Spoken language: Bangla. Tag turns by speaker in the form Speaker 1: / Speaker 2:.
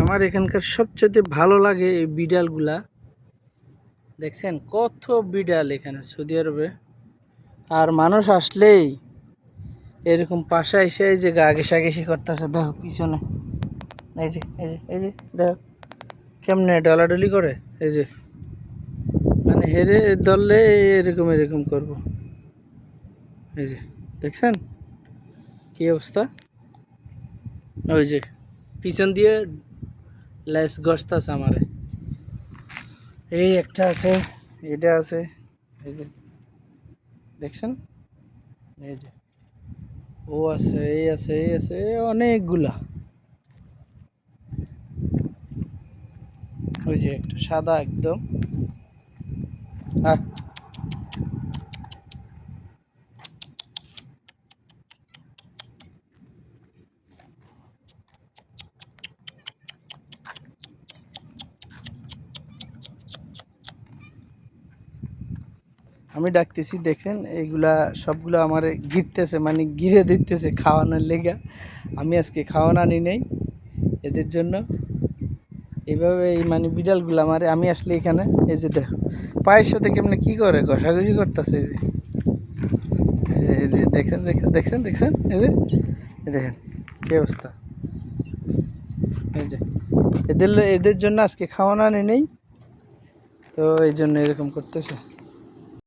Speaker 1: আমার এখানকার সবচেয়ে ভালো লাগে এই বিড়ালগুলা। দেখছেন কত বিড়াল এখানে সৌদি আরবে। আর মানুষ আসলেই এরকম পাশে এসে এই যে গা ঘেঁষাঘেঁষি করতেছে। দেখো পিছনে, এই যে এই যে এই যে দেখো কেমনে ডলাডলি করে। এই যে মানে হেরে ধরলে এরকম এরকম করবো। এই যে দেখছেন কি অবস্থা। ওই যে পিছন দিয়ে লেস গসতাছে আমারে। এই একটা আছে, এটা আছে, এই যে দেখছেন, এই যে ও আছে, এই আছে, এই আছে, অনেকগুলা। ওই যে একটা সাদা একদম। হ্যাঁ, আমি ডাকতেছি দেখছেন, এইগুলা সবগুলো আমার ঘিরতেছে, মানে ঘিরে দিতেছে খাওয়ানোর লেগা। আমি আজকে খাওয়ানো আনি নেই এদের জন্য। এইভাবে এই মানে বিড়ালগুলো আমার, আমি আসলে এখানে এই যে দেখো পায়ের সাথে কেমনে কি করে ঘষাঘষি করতেছে। এই যে এই যে দেখছেন দেখছেন দেখছেন দেখছেন এই যে দেখেন কি অবস্থা। এই যে এদের এদের জন্য আজকে খাওয়ানো আনি নেই, তো এই জন্য এরকম করতেছে।